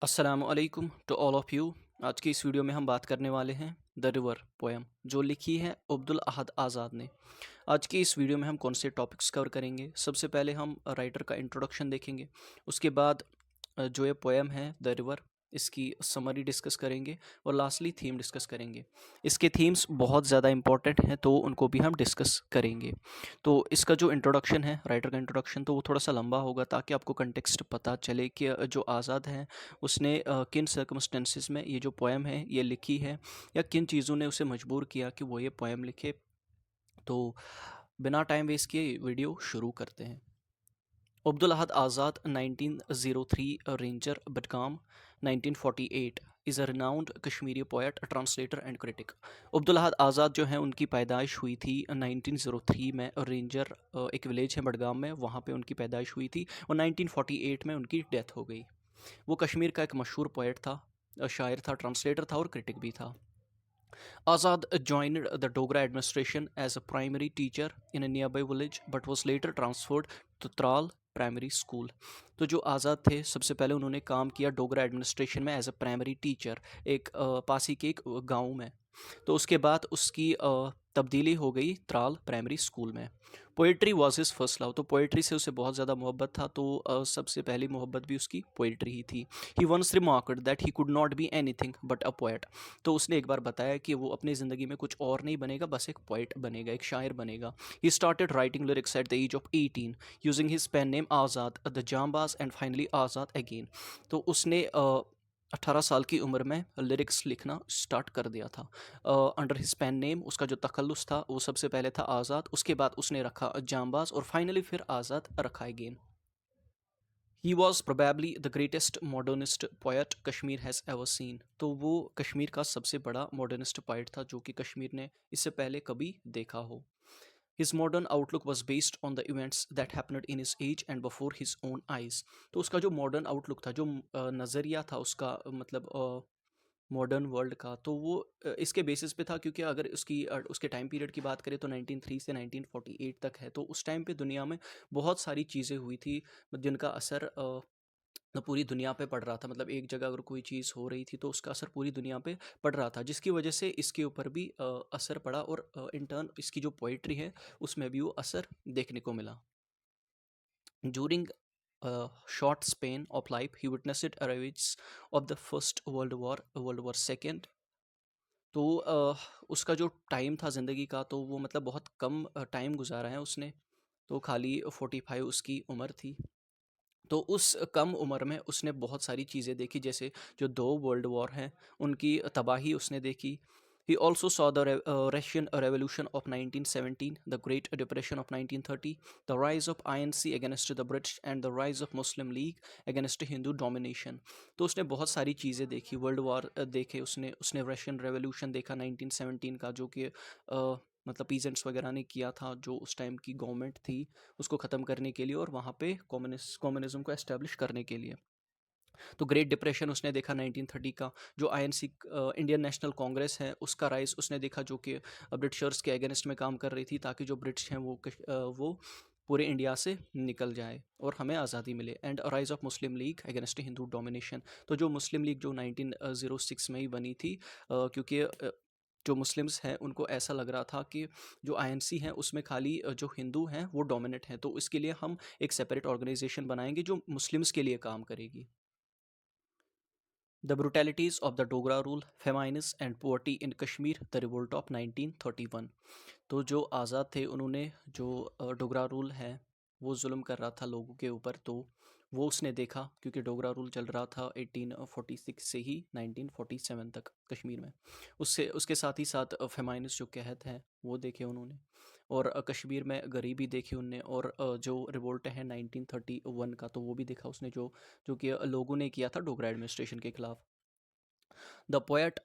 अस्सलाम वालेकुम to all of you. आज की इस वीडियो में हम बात करने वाले हैं द रिवर पोएम जो लिखी है अब्दुल अहद आज़ाद ने। आज की इस वीडियो में हम कौन से टॉपिक्स कवर करेंगे। सबसे पहले हम राइटर का इंट्रोडक्शन देखेंगे। उसके बाद जो ये पोएम है द रिवर, इसकी समरी डिस्कस करेंगे और लास्टली थीम डिस्कस करेंगे। इसके थीम्स बहुत ज़्यादा इंपॉर्टेंट हैं तो उनको भी हम डिस्कस करेंगे। तो इसका जो इंट्रोडक्शन है, राइटर का इंट्रोडक्शन, तो वो थोड़ा सा लंबा होगा ताकि आपको कंटेक्स्ट पता चले कि जो आज़ाद हैं उसने किन सर्कमस्टेंसेस में ये जो पोएम है ये लिखी है या किन चीज़ों ने उसे मजबूर किया कि वो ये पोएम लिखे। तो बिना टाइम वेस्ट किए वीडियो शुरू करते हैं। Abdul Ahad Azad 1903 Ranger Budgam 1948 is a renowned Kashmiri poet, translator and critic. Abdul Ahad Azad जो हैं उनकी पैदाइश हुई थी 1903 में। रेंजर एक विलेज है बडगाम में, वहाँ पे उनकी पैदाइश हुई थी और 1948 में उनकी डेथ हो गई। वो कश्मीर का एक मशहूर पोएट था, शायर था, ट्रांसलेटर था और क्रिटिक भी था। Azad joined the Dogra administration as a primary teacher in a nearby village but was later transferred to Tral primary school. तो जो आज़ाद थे सबसे पहले उन्होंने काम किया डोगरा एडमिनिस्ट्रेशन में एज अ प्राइमरी टीचर, एक पास ही के एक गांव में। तो उसके बाद उसकी तब्दीली हो गई त्राल प्राइमरी स्कूल में। Poetry was his first love, तो पोइट्री से उसे बहुत ज़्यादा मोहब्बत था, तो सबसे पहली मोहब्बत भी उसकी पोइट्री ही थी। He once remarked that he could not be anything but a poet. तो उसने एक बार बताया कि वो अपनी ज़िंदगी में कुछ और नहीं बनेगा, बस एक पोइट बनेगा, एक शायर बनेगा। He started writing lyrics at the age of 18 using his pen name Azad the Janbaz and finally Azad again. तो उसने 18 साल की उम्र में लिरिक्स लिखना स्टार्ट कर दिया था अंडर हिज पेन नेम। उसका जो तखल्लुस था वो सबसे पहले था आज़ाद, उसके बाद उसने रखा जाम्बाज और फाइनली फिर आज़ाद रखा again. He was probably the greatest modernist poet Kashmir has ever seen. तो वो कश्मीर का सबसे बड़ा मॉडर्निस्ट पोएट था जो कि कश्मीर ने इससे पहले कभी देखा हो। His modern outlook was based on the events that happened in his age and before his own eyes. तो उसका जो मॉडर्न आउटलुक था, जो नज़रिया था उसका, मतलब मॉडर्न वर्ल्ड का, तो वो इसके बेसिस पे था क्योंकि अगर उसके टाइम पीरियड की बात करें तो 1903 से 1948 तक है। तो उस टाइम पे दुनिया में बहुत सारी चीज़ें हुई थी जिनका असर पूरी दुनिया पे पड़ रहा था। मतलब एक जगह अगर कोई चीज़ हो रही थी तो उसका असर पूरी दुनिया पे पड़ रहा था, जिसकी वजह से इसके ऊपर भी असर पड़ा और इन टर्न इसकी जो पोइट्री है उसमें भी वो असर देखने को मिला। During a short span of life, he witnessed a ravage of the First World War, World War Second। तो उसका जो टाइम था ज़िंदगी का, तो वो मतलब बहुत कम टाइम गुजारा है उसने। तो खाली 45 उसकी उम्र थी। तो उस कम उम्र में उसने बहुत सारी चीज़ें देखी, जैसे जो दो वर्ल्ड वॉर हैं उनकी तबाही उसने देखी। He also saw the Russian Revolution of 1917, the Great Depression of 1930, the rise of INC against the British and the rise of Muslim League against Hindu domination। तो उसने बहुत सारी चीज़ें देखी, वर्ल्ड वॉर देखे उसने उसने रशियन रेवोल्यूशन देखा 1917 का, जो कि मतलब पीजेंट्स वगैरह ने किया था, जो उस टाइम की गवर्नमेंट थी उसको ख़त्म करने के लिए और वहाँ पे कम्युनिज्म को एस्टेब्लिश करने के लिए। तो ग्रेट डिप्रेशन उसने देखा 1930 का, जो आईएनसी इंडियन नेशनल कांग्रेस है उसका राइज उसने देखा, जो कि ब्रिटिशर्स के अगेंस्ट में काम कर रही थी ताकि जो ब्रिटिश हैं वो पूरे इंडिया से निकल जाए और हमें आज़ादी मिले। And rise of Muslim league against Hindu domination. तो जो मुस्लिम लीग जो 1906 में ही बनी थी, क्योंकि जो मुस्लिम्स हैं उनको ऐसा लग रहा था कि जो आईएनसी है उसमें खाली जो हिंदू हैं वो डोमिनेट हैं, तो इसके लिए हम एक सेपरेट ऑर्गेनाइजेशन बनाएंगे जो मुस्लिम्स के लिए काम करेगी। The brutalities of the Dogra rule, famines and poverty in Kashmir, the revolt of 1931। तो जो आज़ाद थे उन्होंने जो डोगरा रूल है वो जुल्म कर रहा था लोगों के ऊपर, तो वो उसने देखा क्योंकि डोगरा रूल चल रहा था 1846 से ही 1947 तक कश्मीर में। उससे उसके साथ ही साथ फेमाइनस जो कहत है वो देखे उन्होंने, और कश्मीर में गरीबी देखी उनने, और जो रिवोल्ट है 1931 का तो वो भी देखा उसने, जो जो कि लोगों ने किया था डोगरा एडमिनिस्ट्रेशन के खिलाफ। The poet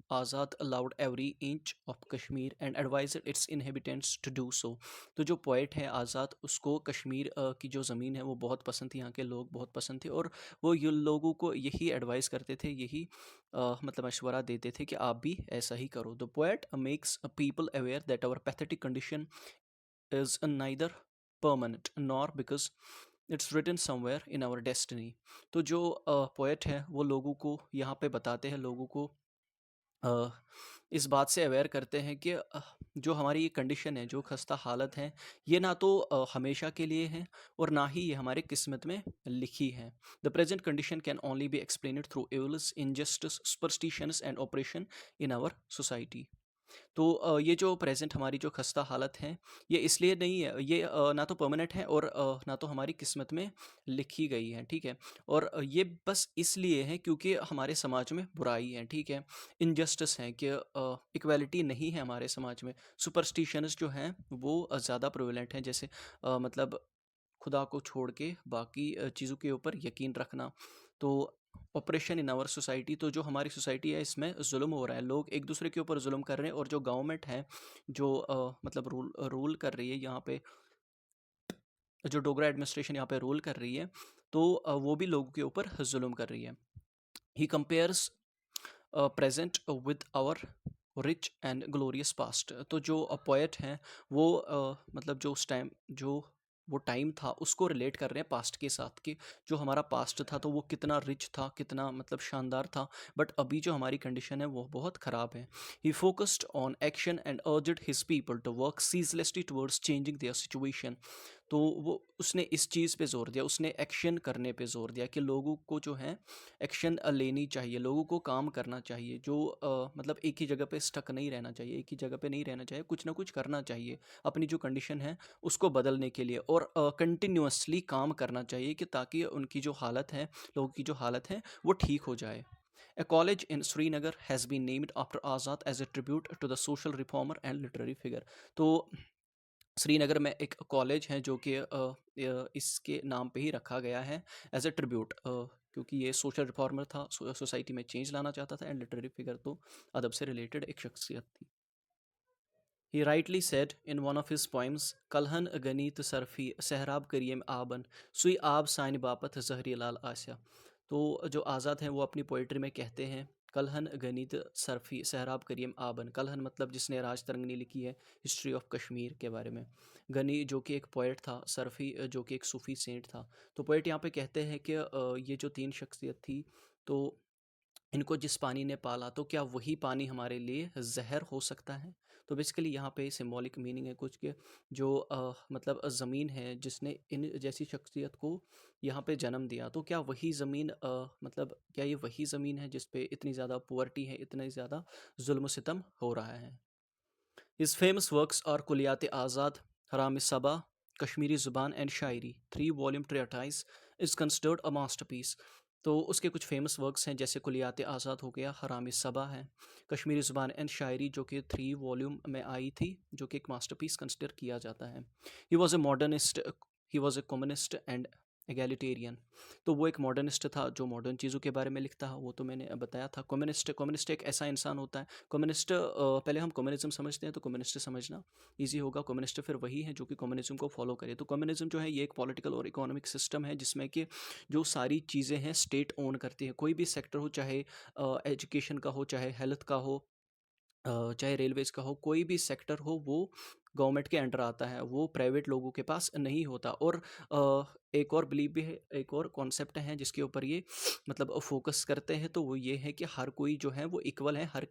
Azad allowed every inch of Kashmir and advised its inhabitants to do so। तो जो पोइट है आज़ाद, उसको कश्मीर की जो ज़मीन है वो बहुत पसंद थी, यहाँ के लोग बहुत पसंद थे, और वो ये लोगों को यही एडवाइस करते थे, यही मतलब मशवरा देते थे कि आप भी ऐसा ही करो। The poet makes people aware that our pathetic condition is neither permanent nor because it's written somewhere in our destiny. तो जो पोएट है वो लोगों को यहाँ पे बताते हैं, लोगों को अ, इस बात से अवेयर करते हैं कि जो हमारी ये कंडीशन है, जो खस्ता हालत है, ये ना तो हमेशा के लिए है और ना ही ये हमारे किस्मत में लिखी है। The present condition can only be explained through evils, injustice, superstitions and oppression in our society. तो ये जो प्रेजेंट हमारी जो खस्ता हालत है, ये इसलिए नहीं है, ये ना तो परमानेंट है और ना तो हमारी किस्मत में लिखी गई है, ठीक है। और ये बस इसलिए है क्योंकि हमारे समाज में बुराई है, ठीक है, इनजस्टिस है, कि इक्वालिटी नहीं है हमारे समाज में। सुपरस्टिशंस जो हैं वो ज़्यादा प्रोवेलेंट हैं, जैसे मतलब खुदा को छोड़ के बाकी चीज़ों के ऊपर यकीन रखना। तो ऑपरेशन इन आवर सोसाइटी, तो जो हमारी सोसाइटी है इसमें जुल्म हो रहा है, लोग एक दूसरे के ऊपर जुल्म कर रहे हैं, और जो गवर्नमेंट है, जो मतलब रूल कर रही है यहाँ पे, जो डोगरा एडमिनिस्ट्रेशन यहाँ पे रूल कर रही है, तो वो भी लोगों के ऊपर जुल्म कर रही है। He compares present with our rich and glorious past. तो जो पोएट हैं वो मतलब जो उस टाइम जो वो टाइम था उसको रिलेट कर रहे हैं पास्ट के साथ, कि जो हमारा पास्ट था तो वो कितना रिच था, कितना मतलब शानदार था, बट अभी जो हमारी कंडीशन है वो बहुत ख़राब है। He focused on action and urged his people to work ceaselessly towards changing their situation. तो वो उसने इस चीज़ पे जोर दिया, उसने एक्शन करने पे जोर दिया कि लोगों को जो है एक्शन लेनी चाहिए, लोगों को काम करना चाहिए, जो मतलब एक ही जगह पे स्टक नहीं रहना चाहिए, एक ही जगह पे नहीं रहना चाहिए, कुछ ना कुछ करना चाहिए अपनी जो कंडीशन है उसको बदलने के लिए, और कंटिन्यूअसली काम करना चाहिए कि ताकि उनकी जो हालत है, लोगों की जो हालत है वो ठीक हो जाए। A college in Srinagar has been named after Azad as a tribute to the social reformer and literary figure. तो श्रीनगर में एक कॉलेज है जो कि इसके नाम पे ही रखा गया है एज ए ट्रिब्यूट, क्योंकि ये सोशल रिफॉर्मर था, सोसाइटी में चेंज लाना चाहता था, एंड लिटरेरी फिगर तो अदब से रिलेटेड एक शख्सियत थी। He rightly said in one of his poems, Kalhana गनीत सरफी Sohrab करियम आबन सुई आब साइन बापत जहरी लाल आस्या। तो जो आज़ाद हैं वो अपनी पोइट्री में कहते हैं, कलहन गनीत सरफी सहराब करियम आबन। कलहन मतलब जिसने राज तरंगनी लिखी है हिस्ट्री ऑफ कश्मीर के बारे में, गनी जो कि एक पोइट था, सरफी जो कि एक सूफी सेंट था। तो पोइट यहाँ पे कहते हैं कि ये जो तीन शख्सियत थी, तो इनको जिस पानी ने पाला तो क्या वही पानी हमारे लिए जहर हो सकता है। तो बेसिकली यहाँ पे सिंबॉलिक मीनिंग है कुछ के, जो मतलब ज़मीन है जिसने इन जैसी शख्सियत को यहाँ पे जन्म दिया, तो क्या वही ज़मीन मतलब क्या ये वही ज़मीन है जिस पे इतनी ज़्यादा पुअर्टी है, इतनी ज़्यादा जुल्म सितम हो रहा है। His famous works are कुलियात आज़ाद, हराम सबा, कश्मीरी ज़ुबान and Shayari, 3 volume treatise is considered a masterpiece। तो उसके कुछ फेमस वर्क्स हैं जैसे कुलियात आज़ाद हो गया, हराम सबा है, कश्मीरी ज़ुबान एंड शायरी जो कि 3 वॉल्यूम में आई थी, जो कि एक मास्टरपीस कंसिडर किया जाता है। He was a modernist, he was a communist and egalitarian. तो वो एक मॉडर्निस्ट था जो मॉडर्न चीज़ों के बारे में लिखता है, वो तो मैंने बताया था। कम्युनिस्ट, कम्युनिस्ट एक ऐसा इंसान होता है, कम्युनिस्ट पहले हम कम्युनिज्म समझते हैं तो कम्युनिस्ट समझना इजी होगा। कम्युनिस्ट फिर वही है जो कि कम्युनिज्म को फॉलो करे। तो कम्युनिज्म जो है ये एक पॉलिटिकल और इकोनॉमिक सिस्टम है जिसमें कि जो सारी चीज़ें हैं स्टेट ओन करती है। कोई भी सेक्टर हो, चाहे एजुकेशन का हो, चाहे हेल्थ का हो, चाहे रेलवेज़ का हो, कोई भी सेक्टर हो, वो गवर्नमेंट के अंडर आता है, वो प्राइवेट लोगों के पास नहीं होता। और एक और बिलीव भी है, एक और कॉन्सेप्ट है जिसके ऊपर ये मतलब फोकस करते हैं, तो वो ये है कि हर कोई जो है वो इक्वल है, हर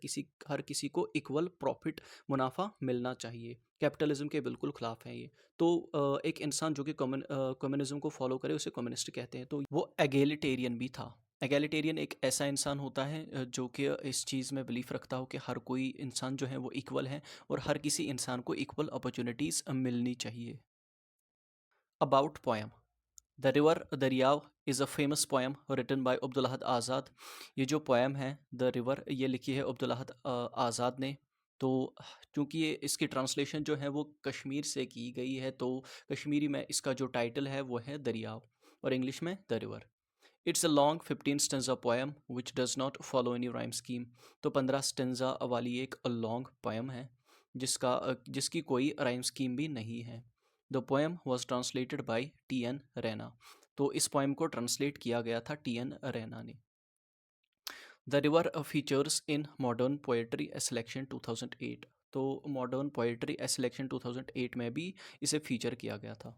किसी को इक्वल प्रॉफिट, मुनाफा मिलना चाहिए। कैपिटलिज्म के बिल्कुल खिलाफ है ये। तो एक इंसान जो कि कम्युनिज्म को फॉलो करे उसे कम्युनिस्ट कहते हैं। तो वो एगेलिटेरियन भी था। एगैलिटेरियन एक ऐसा इंसान होता है जो कि इस चीज़ में बिलीफ रखता हो कि हर कोई इंसान जो है वो इक्वल है और हर किसी इंसान को इक्वल अपॉर्चुनिटीज़ मिलनी चाहिए। About poem, the river Dariyav is a famous poem written by Abdul Ahad Azad. ये जो पोएम है द रिवर, ये लिखी है अब्दुल अहद आज़ाद ने। तो चूँकि ये इसकी ट्रांसलेशन जो है वो कश्मीर से की गई है, तो कश्मीरी में इसका जो टाइटल है वो है दरियाव, और इंग्लिश में the river. It's a long 15 stanza poem which does not follow any rhyme scheme. तो 15 स्टेंजा वाली एक लॉन्ग पोएम है जिसकी कोई राइम स्कीम भी नहीं है। The poem was translated by TN. Raina. तो इस पोएम को ट्रांसलेट किया गया था टी.एन. रैना ने। The river features in modern poetry selection 2008। तो मॉडर्न पोएट्री सिलेक्शन 2008 में भी इसे फीचर किया गया था।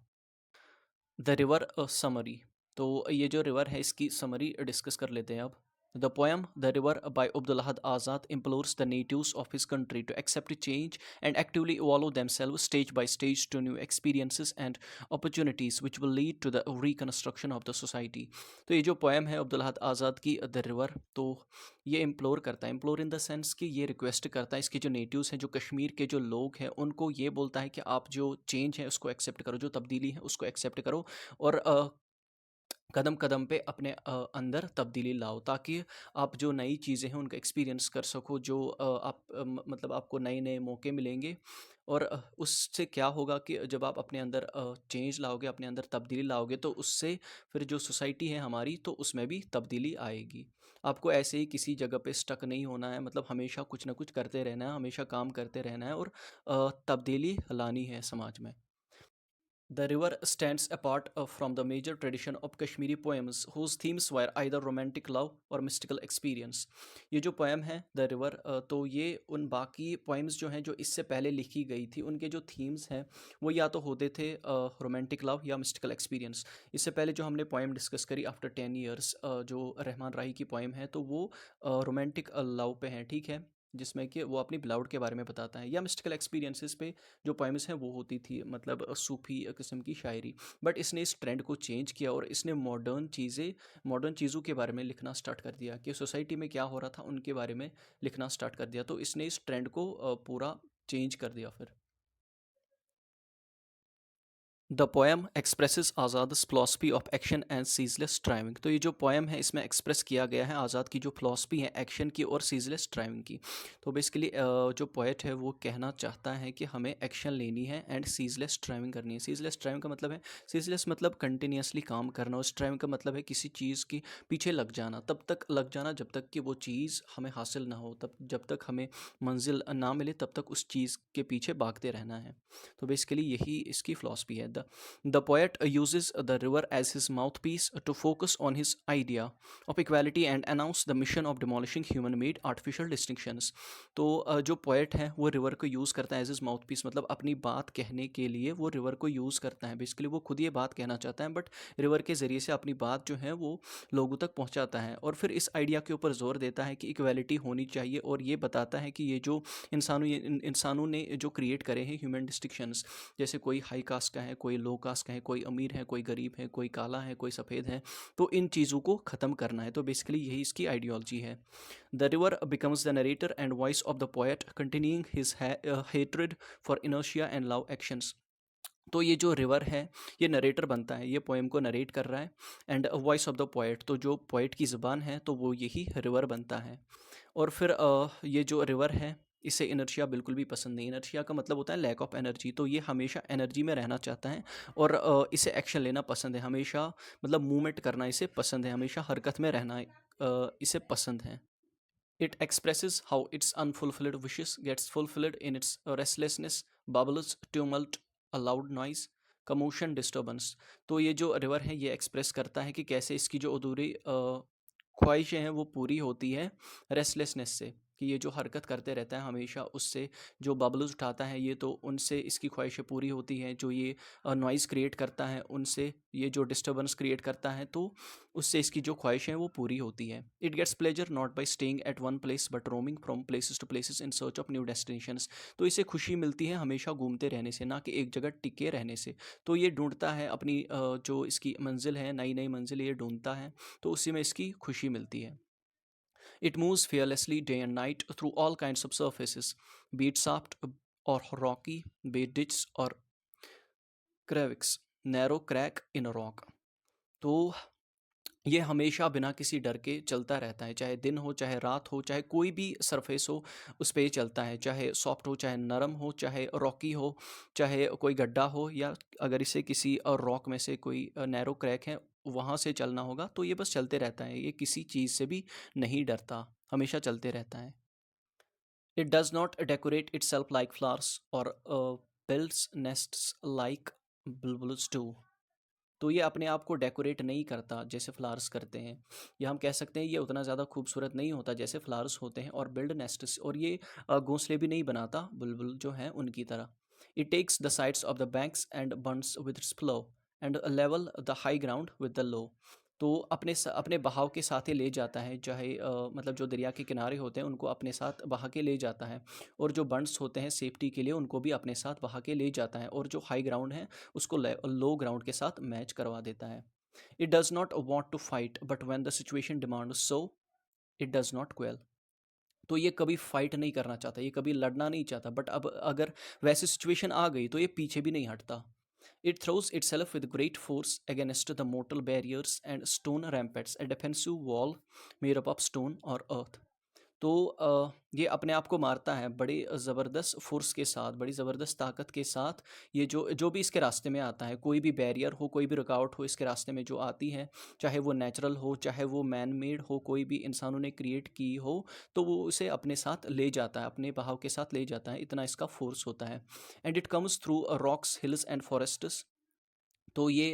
The river summary. तो ये जो रिवर है इसकी समरी डिस्कस कर लेते हैं अब। The poem the river by Abdul Ahad Azad implores the natives of his country to accept change and actively evolve themselves stage by stage to new experiences and opportunities which will lead to the reconstruction of the society। तो ये जो poem है अब्दुल अहद आज़ाद की the river, तो ये implore करता है, implore in the sense कि ये रिक्वेस्ट करता है इसके जो नेटिव्स हैं, जो कश्मीर के जो लोग हैं, उनको ये बोलता है कि आप जो चेंज है उसको एक्सेप्ट करो, जो तब्दीली है उसको एक्सेप्ट करो और कदम कदम पे अपने अंदर तब्दीली लाओ, ताकि आप जो नई चीज़ें हैं उनका एक्सपीरियंस कर सको, जो मतलब आपको नए नए मौके मिलेंगे। और उससे क्या होगा कि जब आप अपने अंदर चेंज लाओगे, अपने अंदर तब्दीली लाओगे, तो उससे फिर जो सोसाइटी है हमारी, तो उसमें भी तब्दीली आएगी। आपको ऐसे ही किसी जगह पे स्टक नहीं होना है, मतलब हमेशा कुछ ना कुछ करते रहना है, हमेशा काम करते रहना है और तब्दीली लानी है समाज में। The river stands apart from the major tradition of Kashmiri poems whose themes were either romantic love or mystical experience। ये जो पोएम है द रिवर, तो ये उन बाकी पोएम्स जो हैं जो इससे पहले लिखी गई थी, उनके जो थीम्स हैं वो या तो होते थे रोमांटिक लव या मिस्टिकल एक्सपीरियंस। इससे पहले जो हमने पोएम डिस्कस करी आफ्टर 10 ईयर्स, जो रहमान राही की पोएम है, तो वो रोमांटिक लव पे हैं, ठीक है, जिसमें कि वो अपनी बिलाउड के बारे में बताता है, या मिस्टिकल एक्सपीरियंसेस पे जो पोएम्स हैं वो होती थी, मतलब सूफ़ी किस्म की शायरी। बट इसने इस ट्रेंड को चेंज किया और इसने मॉडर्न चीज़ों के बारे में लिखना स्टार्ट कर दिया, कि सोसाइटी में क्या हो रहा था उनके बारे में लिखना स्टार्ट कर दिया, तो इसने इस ट्रेंड को पूरा चेंज कर दिया फिर। The poem expresses Azad philosophy of action and ceaseless striving. तो ये जो पोएम है इसमें एक्सप्रेस किया गया है आज़ाद की जो फिलोसफी है एक्शन की और सीजलेस स्ट्राइविंग की। तो बेसिकली जो पोएट है वो कहना चाहता है कि हमें एक्शन लेनी है एंड सीजलेस स्ट्राइविंग करनी है। सीजलेस स्ट्राइविंग का मतलब है, सीजलेस मतलब कंटिन्यूसली काम करना, और स्ट्राइविंग का मतलब है किसी चीज़ के पीछे लग जाना, तब तक लग जाना जब तक कि वो चीज़ हमें हासिल ना हो, तब जब तक हमें मंजिल ना मिले तब तक उस चीज़ के पीछे भागते रहना है। तो बेसिकली यही इसकी फिलोसफी है। The poet uses the river as his mouthpiece to focus on his idea of equality and announce the mission of demolishing human-made artificial distinctions। तो जो पोएट है वो रिवर को यूज़ करता है एज इज माउथ पीस, मतलब अपनी बात कहने के लिए वो रिवर को यूज़ करता है। बेसिकली वो खुद ये बात कहना चाहता है, बट रिवर के ज़रिए से अपनी बात जो है वो लोगों तक पहुंचाता है, और फिर इस आइडिया के ऊपर जोर देता है कि इक्वालिटी होनी चाहिए, और ये बताता है कि ये जो इंसानों ने जो क्रिएट करे हैं ह्यूमन डिस्टिंक्शंस, जैसे कोई हाई कास्ट का है, कोई लो कास्ट का है, कोई अमीर है, कोई गरीब है, कोई काला है, कोई सफ़ेद है, तो इन चीज़ों को ख़त्म करना है। तो बेसिकली यही इसकी आइडियोलॉजी है। The river becomes the narrator and voice of the poet continuing his hatred for inertia and love actions. तो ये जो रिवर है ये नरेटर बनता है, ये पोएम को नरेट कर रहा है, and voice of the poet, तो जो पोएट की ज़ुबान है तो वो यही रिवर बनता है। और फिर ये जो रिवर है इसे इनर्शिया बिल्कुल भी पसंद नहीं। इनर्शिया का मतलब होता है लैक ऑफ एनर्जी, तो ये हमेशा एनर्जी में रहना चाहता है, और इसे एक्शन लेना पसंद है, हमेशा मतलब मूवमेंट करना इसे पसंद है, हमेशा हरकत में रहना इसे पसंद है। It expresses how its unfulfilled wishes gets fulfilled in its restlessness, bubbles, tumult, a loud noise, commotion, disturbance। तो ये जो रिवर है ये एक्सप्रेस करता है कि कैसे इसकी जो अधूरी ख्वाहिशें हैं वो पूरी होती है रेस्टलेसनेस से, कि ये जो हरकत करते रहता है हमेशा, उससे जो बबल्स उठाता है ये, तो उनसे इसकी ख्वाहिशें पूरी होती हैं। जो ये नॉइज़ क्रिएट करता है उनसे, ये जो डिस्टर्बेंस क्रिएट करता है तो उससे इसकी जो ख्वाहिशें हैं वो पूरी होती है। It gets pleasure not by staying at one place but roaming from places to places in search of new destinations. तो इसे खुशी मिलती है हमेशा घूमते रहने से, ना कि एक जगह टिके रहने से। तो ये ढूंढता है अपनी जो इसकी मंजिल है, नई नई मंजिल ये ढूंढता है, तो उसी में इसकी खुशी मिलती है। It moves fearlessly day and night through all kinds of surfaces, be it soft or rocky, be it ditch or crevice, narrow crack in a rock। तो ये हमेशा बिना किसी डर के चलता रहता है, चाहे दिन हो, चाहे रात हो, चाहे कोई भी सरफेस हो, उस पे चलता है, चाहे सॉफ्ट हो, चाहे नरम हो, चाहे रॉकी हो, चाहे कोई गड्ढा हो, या अगर इसे किसी रॉक में से कोई नैरो क्रैक है वहाँ से चलना होगा, तो ये बस चलते रहता है, ये किसी चीज़ से भी नहीं डरता, हमेशा चलते रहता है। It does not decorate it self like flowers और builds nests like bulbuls do. तो ये अपने आप को डेकोरेट नहीं करता जैसे फ्लावर्स करते हैं, या हम कह सकते हैं ये उतना ज़्यादा खूबसूरत नहीं होता जैसे फ्लावर्स होते हैं, और बिल्ड नेस्ट्स, और ये घोंसले भी नहीं बनाता बुलबुल जो हैं उनकी तरह। It takes the sides of the banks and burns with its flow and level the high ground with the low. तो अपने बहाव के साथ ही ले जाता है, चाहे मतलब जो दरिया के किनारे होते हैं उनको अपने साथ बहा के ले जाता है, और जो बंड्स होते हैं सेफ्टी के लिए उनको भी अपने साथ बहा के ले जाता है, और जो हाई ग्राउंड है उसको लो ग्राउंड के साथ मैच करवा देता है। It does not want to fight but when the situation demand so it does not quell. तो ये कभी फाइट नहीं करना चाहता, ये कभी लड़ना नहीं चाहता, बट अब अगर वैसी सिचुएशन आ गई तो ये पीछे भी नहीं हटता। It throws itself with great force against the mortal barriers and stone ramparts, a defensive wall made up of stone और अर्थ। तो ये अपने आप को मारता है बड़ी ज़बरदस्त फोर्स के साथ, बड़ी ज़बरदस्त ताकत के साथ। ये जो जो भी इसके रास्ते में आता है, कोई भी बैरियर हो, कोई भी रुकावट हो इसके रास्ते में जो आती है, चाहे वो नेचुरल हो, चाहे वो मैन मेड हो, कोई भी इंसानों ने क्रिएट की हो, तो वो उसे अपने साथ ले जाता है, अपने बहाव के साथ ले जाता है, इतना इसका फोर्स होता है। And it comes through rocks, hills and forests. तो ये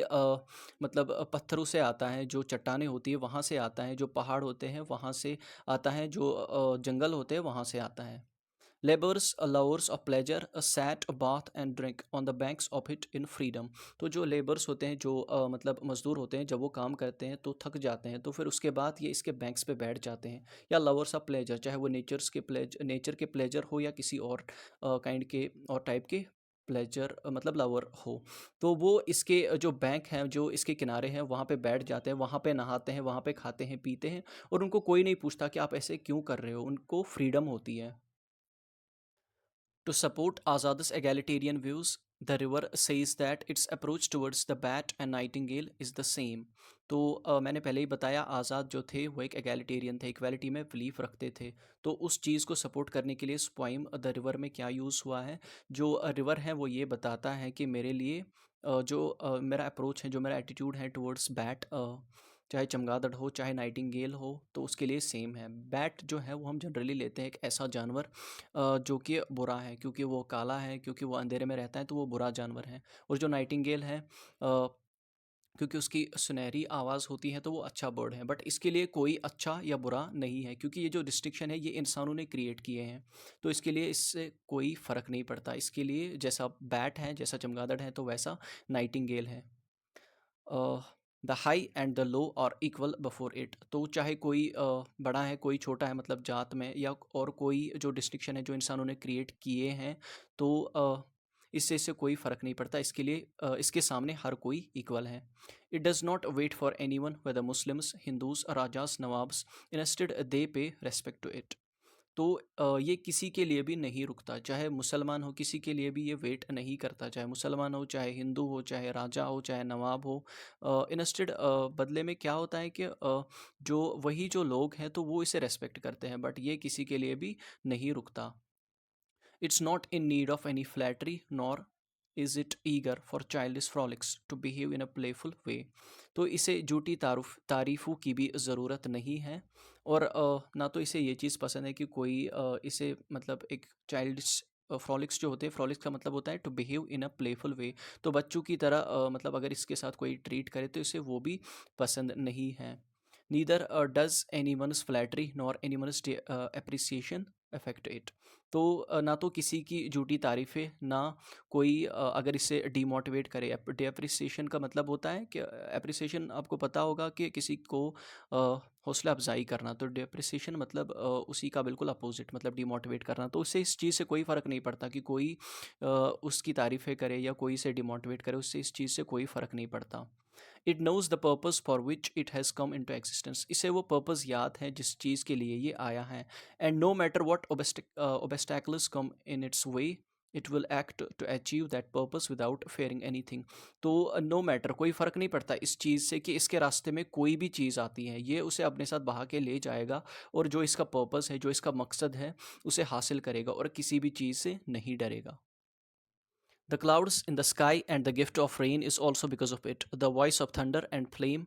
मतलब पत्थरों से आता है, जो चट्टानें होती है वहाँ से आता है, जो पहाड़ होते हैं वहाँ से आता है, जो जंगल होते हैं वहाँ से आता है। Labours lovers of pleasure sat bath and drink on the banks of it in freedom. तो जो लेबर्स होते हैं, जो मतलब मजदूर होते हैं, जब वो काम करते हैं तो थक जाते हैं, तो फिर उसके बाद ये इसके बैंक्स पे बैठ जाते हैं। या लवर्स ऑफ प्लेजर, चाहे वो नेचर के प्लेजर हो या किसी और काइंड के और टाइप के प्लेजर मतलब लवर हो, तो वो इसके जो बैंक हैं, जो इसके किनारे हैं, वहाँ पे बैठ जाते हैं, वहाँ पे नहाते हैं, वहाँ पे खाते हैं पीते हैं, और उनको कोई नहीं पूछता कि आप ऐसे क्यों कर रहे हो, उनको फ्रीडम होती है। To support Azad's egalitarian views, the river says that its approach towards the bat and nightingale is the same. तो मैंने पहले ही बताया, आज़ाद जो थे वो एक एगैलिटेरियन थे, इक्वालिटी में बिलीफ रखते थे। तो उस चीज़ को सपोर्ट करने के लिए इस पोइम द रिवर में क्या यूज़ हुआ है, जो रिवर है वो ये बताता है कि मेरे लिए जो मेरा अप्रोच है, जो मेरा एटीट्यूड है टुवर्ड्स बैट, चाहे चमगादड़ हो चाहे नाइटिंगेल हो, तो उसके लिए सेम है। बैट जो है वो हम जनरली लेते हैं एक ऐसा जानवर जो कि बुरा है, क्योंकि वो काला है, क्योंकि वो अंधेरे में रहता है, तो वो बुरा जानवर है। और जो नाइटिंगेल है क्योंकि उसकी सुनहरी आवाज़ होती है, तो वो अच्छा बर्ड है। बट इसके लिए कोई अच्छा या बुरा नहीं है, क्योंकि ये जो डिस्टिंक्शन है ये इंसानों ने क्रिएट किए हैं, तो इसके लिए इससे कोई फ़र्क नहीं पड़ता। इसके लिए जैसा बैट है, जैसा चमगादड़ है, तो वैसा नाइटिंगेल है। The high and the low are equal before it. तो चाहे कोई बड़ा है कोई छोटा है, मतलब जात में या और कोई जो डिस्टिंक्शन है जो इंसानों ने क्रिएट किए हैं, तो इससे कोई फ़र्क नहीं पड़ता। इसके लिए इसके सामने हर कोई इक्वल है। It does not wait for any one, whether Muslims, Hindus, rajas, nawabs, instead they pay respect to it. तो ये किसी के लिए भी नहीं रुकता, चाहे मुसलमान हो, किसी के लिए भी ये वेट नहीं करता, चाहे मुसलमान हो, चाहे हिंदू हो, चाहे राजा हो, चाहे नवाब हो। इंस्टेड बदले में क्या होता है कि जो वही जो लोग हैं तो वो इसे रेस्पेक्ट करते हैं, बट ये किसी के लिए भी नहीं रुकता। It's not in need of any flattery nor is it eager for childish frolics to behave in a playful way. तो इसे झूठी तारीफ़ों की भी ज़रूरत नहीं है, और ना तो इसे ये चीज़ पसंद है कि कोई इसे मतलब एक चाइल्डिश फ्रॉलिक्स जो होते हैं, फ्रॉलिक्स का मतलब होता है to behave in a playful way, तो बच्चों की तरह मतलब अगर इसके साथ कोई ट्रीट करे तो इसे वो भी पसंद नहीं है। Neither does any one's flattery nor any one's appreciation affect it. तो ना तो किसी की झूठी तारीफ़ें, ना कोई अगर इसे डीमोटिवेट करे। डेप्रिसिएशन का मतलब होता है कि एप्रिसिएशन आपको पता होगा कि किसी को हौसला अफजाई करना, तो डेप्रिसिएशन मतलब उसी का बिल्कुल अपोजिट, मतलब डीमोटिवेट करना। तो उससे इस चीज़ से कोई फ़र्क नहीं पड़ता कि कोई उसकी तारीफ़ें करे या कोई इसे डीमोटिवेट करे, उससे इस चीज़ से कोई फ़र्क नहीं पड़ता। It nose the purpose for which it has come into existence. इसे वो पर्पज़ याद है जिस चीज़ के लिए ये आया है। And no matter what obstacles come in its way, it will act to achieve that purpose without fearing anything। तो नो मैटर, कोई फ़र्क नहीं पड़ता इस चीज़ से कि इसके रास्ते में कोई भी चीज़ आती है, ये उसे अपने साथ बहा के ले जाएगा, और जो इसका पर्पस है, जो इसका मकसद है, उसे हासिल करेगा, और किसी भी चीज़ से नहीं डरेगा। The clouds in the sky and the gift of rain is also because of it. The voice of thunder and flame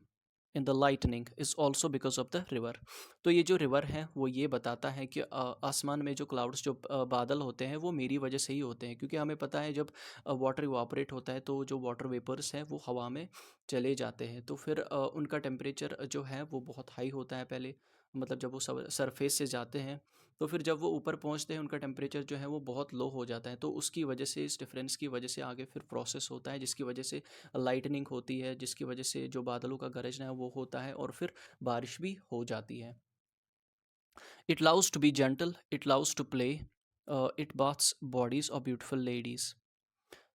in the lightning is also because of the river। तो ये जो रिवर है वो ये बताता है कि आसमान में जो क्लाउड्स, जो बादल होते हैं, वो मेरी वजह से ही होते हैं, क्योंकि हमें पता है जब वाटर इवापोरेट होता है तो जो वाटर वेपर्स हैं वो हवा में चले जाते हैं, तो फिर उनका टेम्परेचर जो है वो बहुत हाई होता है पहले, मतलब जब वो सरफेस से जाते हैं तो फिर जब वो ऊपर पहुंचते हैं उनका टेम्परेचर जो है वो बहुत लो हो जाता है, तो उसकी वजह से, इस डिफरेंस की वजह से आगे फिर प्रोसेस होता है, जिसकी वजह से लाइटनिंग होती है, जिसकी वजह से जो बादलों का गरजना है वो होता है और फिर बारिश भी हो जाती है। It loves to be gentle, it loves to play, it baths bodies of beautiful ladies.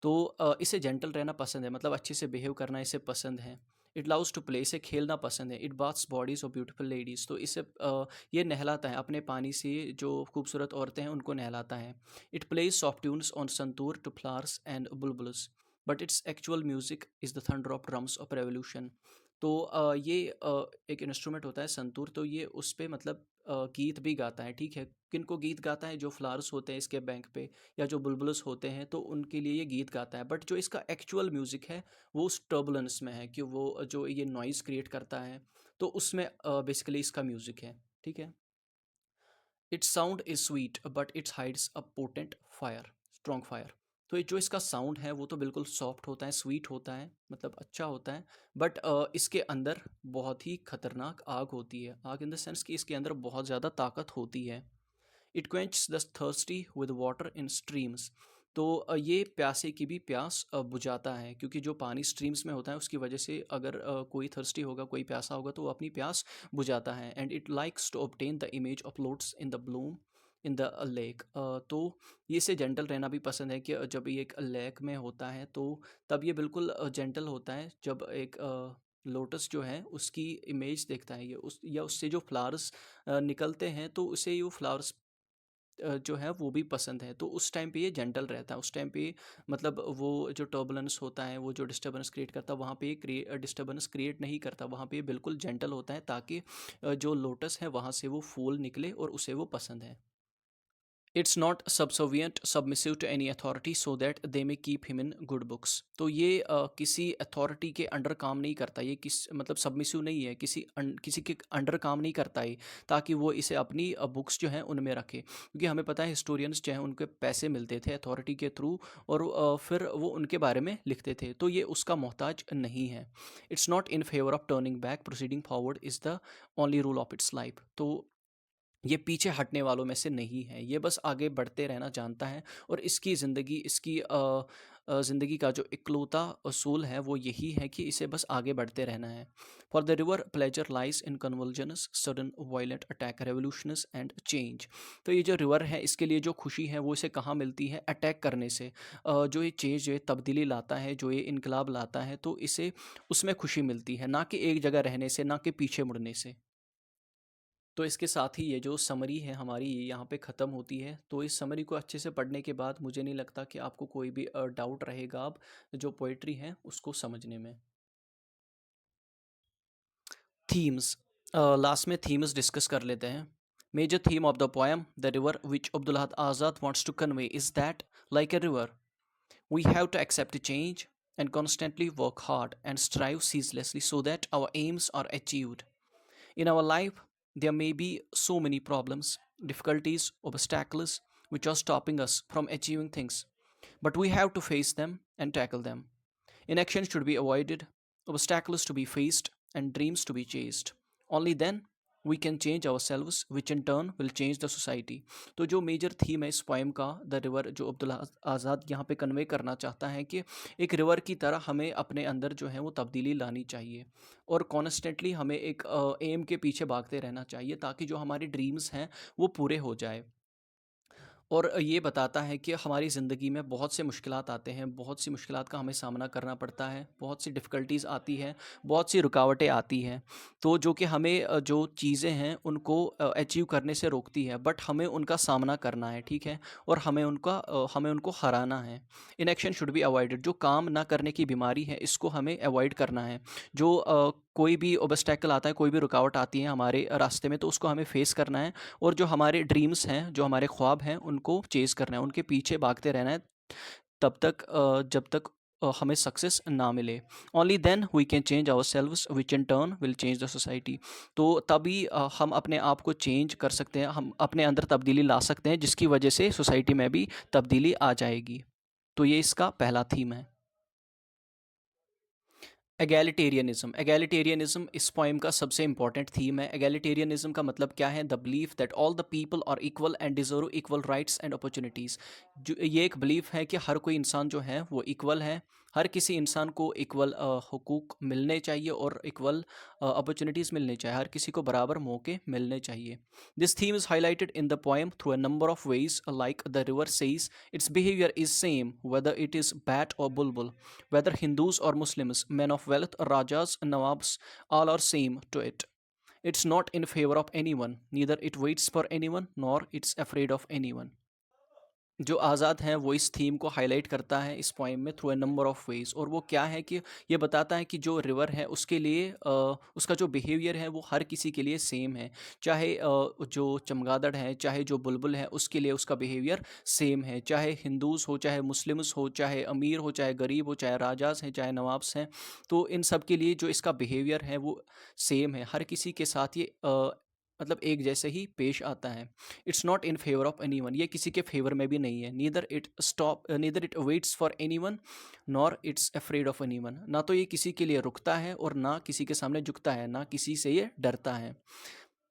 तो इसे जेंटल रहना पसंद है, मतलब अच्छे से बिहेव करना इसे पसंद है। इट लव्स टू प्ले, इसे खेलना पसंद है। It baths bodies of beautiful ladies, तो इसे ये नहलाता है अपने पानी से, जो खूबसूरत औरतें हैं उनको नहलाता है। It plays soft tunes on santoor to flowers and bulbuls, but its actual music is the thunder of drums of revolution. तो ये एक इंस्ट्रूमेंट होता है संतूर, तो ये उस पे मतलब गीत भी गाता है, ठीक है। किनको गीत गाता है? जो फ्लावर्स होते हैं इसके बैंक पे, या जो बुलबुल्स होते हैं, तो उनके लिए ये गीत गाता है। बट जो इसका एक्चुअल म्यूज़िक है वो उस टर्बुलेंस में है, कि वो जो ये नॉइज़ क्रिएट करता है तो उसमें बेसिकली इसका म्यूज़िक है, ठीक है। Its sound is sweet but its hides a potent fire, strong fire. तो ये जो इसका साउंड है वो तो बिल्कुल सॉफ्ट होता है, स्वीट होता है, मतलब अच्छा होता है, बट इसके अंदर बहुत ही खतरनाक आग होती है। आग इन द सेंस कि इसके अंदर बहुत ज़्यादा ताकत होती है। It quench the thirsty with water in streams. तो ये प्यासे की भी प्यास बुझाता है, क्योंकि जो पानी स्ट्रीम्स में होता है उसकी वजह से अगर कोई थर्स्टी होगा, कोई प्यासा होगा, तो वो अपनी प्यास बुझाता है। And it likes to obtain the image of lotus in the bloom in the lake. तो ये इसे जेंटल रहना भी पसंद है, कि जब ये एक लेक में होता है तो तब ये बिल्कुल जेंटल होता है। जब एक लोटस जो है उसकी इमेज देखता है ये, उस या उससे जो फ्लावर्स निकलते हैं, तो उसे ये वो फ्लावर्स जो है वो भी पसंद है। तो उस टाइम पे ये जेंटल रहता है, उस टाइम पे मतलब वो जो टर्बुलेंस होता है, वो जो डिस्टर्बेंस क्रिएट करता है, वहाँ पे डिस्टर्बेंस क्रिएट नहीं करता, वहाँ पे ये बिल्कुल जेंटल होता है, ताकि जो लोटस है वहाँ से वो फूल निकले और उसे वो पसंद है। It's not subservient submissive to any authority so that they may keep him in good books. तो ये किसी अथॉरिटी के अंडर काम नहीं करता, ये किस मतलब सबमिसिव नहीं है, किसी के अंडर काम नहीं करता ये, ताकि वो इसे अपनी बुक्स जो हैं उनमें रखे। क्योंकि हमें पता है हिस्टोरियंस जो हैं उनके पैसे मिलते थे अथॉरिटी के थ्रू, और फिर वो उनके बारे में लिखते थे, तो ये उसका मोहताज नहीं है। It's not in favour of turning back, proceeding forward is the only rule of its life. तो ये पीछे हटने वालों में से नहीं है, ये बस आगे बढ़ते रहना जानता है, और इसकी ज़िंदगी, इसकी ज़िंदगी का जो इकलौता असूल है वो यही है कि इसे बस आगे बढ़ते रहना है। For the river pleasure lies in convulsions sudden violent attack revolutions and change. तो ये जो रिवर है इसके लिए जो खुशी है वो इसे कहाँ मिलती है? अटैक करने से। जो ये चेंज, जो ये तब्दीली लाता है, जो ये इनकलाब लाता है, तो इसे उसमें खुशी मिलती है, ना कि एक जगह रहने से, ना कि पीछे मुड़ने से। तो इसके साथ ही ये जो समरी है हमारी, ये यहाँ पे ख़त्म होती है। तो इस समरी को अच्छे से पढ़ने के बाद मुझे नहीं लगता कि आपको कोई भी डाउट रहेगा अब जो पोइट्री है उसको समझने में। थीम्स, लास्ट में थीम्स डिस्कस कर लेते हैं। Major theme of the poem the river which Abdul Ahad Azad wants to convey is that like a river we have to accept change and constantly work hard and strive ceaselessly so that our aims are achieved. In our life, there may be so many problems, difficulties, obstacles which are stopping us from achieving things, but we have to face them and tackle them. Inaction should be avoided, obstacles to be faced, and dreams to be chased. Only then we can change ourselves, which in turn will change the society. तो जो major theme है इस poem का, the river, जो अब्दुल आज़ाद यहाँ पे convey करना चाहता है कि एक रिवर की तरह हमें अपने अंदर जो है वो तब्दीली लानी चाहिए, और कॉन्स्टेंटली हमें एक एम के पीछे भागते रहना चाहिए, ताकि जो हमारे ड्रीम्स हैं वो पूरे हो जाए। और ये बताता है कि हमारी ज़िंदगी में बहुत से मुश्किलात आते हैं, बहुत सी मुश्किलात का हमें सामना करना पड़ता है, बहुत सी डिफ़िकल्टीज़ आती हैं, बहुत सी रुकावटें आती हैं, तो जो कि हमें जो चीज़ें हैं उनको अचीव करने से रोकती है, बट हमें उनका सामना करना है, ठीक है, और हमें उनको हराना है। इनएक्शन शुड बी अवॉइडेड, जो काम ना करने की बीमारी है इसको हमें अवॉइड करना है। जो कोई भी ऑब्स्टैकल आता है, कोई भी रुकावट आती है हमारे रास्ते में, तो उसको हमें फेस करना है, और जो हमारे ड्रीम्स हैं, जो हमारे ख्वाब हैं, उनको चेज़ करना है, उनके पीछे भागते रहना है, तब तक जब तक हमें सक्सेस ना मिले। Only then we can change ourselves which in turn will change the society. तो तभी हम अपने आप को चेंज कर सकते हैं, हम अपने अंदर तब्दीली ला सकते हैं, जिसकी वजह से सोसाइटी में भी तब्दीली आ जाएगी। तो ये इसका पहला थीम है। एगैलिटेरियनिज्म इस पोएम का सबसे इंपॉर्टेंट थीम है। एगैलिटेरियनिज्म का मतलब क्या है? The belief that all the people are equal and deserve equal rights and opportunities. जो ये एक बिलीफ है कि हर कोई इंसान जो है वो इक्वल है, हर किसी इंसान को इक्वल हुकूक मिलने चाहिए और इक्वल अपॉर्चुनिटीज़ मिलने चाहिए, हर किसी को बराबर मौके मिलने चाहिए। This theme is highlighted in the poem through a number of ways, like the river says it's behaviour is same whether it is bat और बुलबुल, whether Hindus or Muslims, men of wealth, Rajas, Nawabs, all are same to it. It's not in favor of anyone, neither it waits for anyone, nor it's afraid of anyone. जो आज़ाद हैं वो इस theme को highlight करता है इस poem में through a number of ways, और वो क्या है कि ये बताता है कि जो रिवर है उसके लिए उसका जो बिहेवियर है वो हर किसी के लिए सेम है। चाहे जो चमगादड़ है, चाहे जो बुलबुल है, उसके लिए उसका बिहेवियर सेम है। चाहे हिंदूज़ हो, चाहे मुस्लिम्स हो, चाहे अमीर हो, चाहे गरीब हो, चाहे राजास हैं, चाहे नवाब्स हैं, तो इन सब के लिए जो इसका बिहेवियर है वो सेम है। हर किसी के साथ ये मतलब एक जैसे ही पेश आता है। It's not in favour of any one, ये किसी के फेवर में भी नहीं है। Neither it waits for any one, nor it's afraid of any one. ना तो ये किसी के लिए रुकता है और ना किसी के सामने झुकता है, ना किसी से ये डरता है।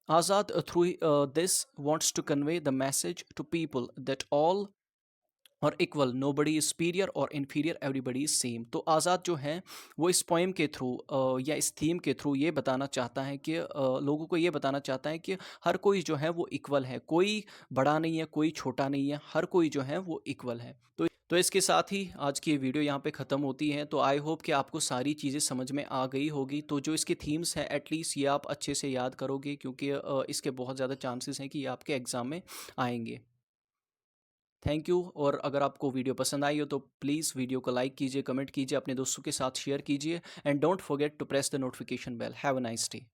Azad through this wants to convey the message to people that all are equal, nobody is superior or inferior, everybody is same. तो आज़ाद जो है वो इस पोएम के थ्रू या इस थीम के थ्रू ये बताना चाहता है कि लोगों को ये बताना चाहता है कि हर कोई जो है वो इक्वल है, कोई बड़ा नहीं है, कोई छोटा नहीं है, हर कोई जो है वो इक्वल है। तो इसके साथ ही आज की ये वीडियो यहाँ पे ख़त्म होती है। तो आई होप कि आपको सारी चीज़ें समझ में आ गई होगी। तो जो इसके थीम्स हैं एटलीस्ट ये आप अच्छे से याद करोगे, क्योंकि इसके बहुत ज़्यादा चांसेस हैं कि ये आपके एग्ज़ाम में आएंगे। Thank you. और अगर आपको वीडियो पसंद आई हो तो प्लीज़ वीडियो को लाइक कीजिए, कमेंट कीजिए, अपने दोस्तों के साथ शेयर कीजिए, and don't forget to press the notification bell. Have a nice day.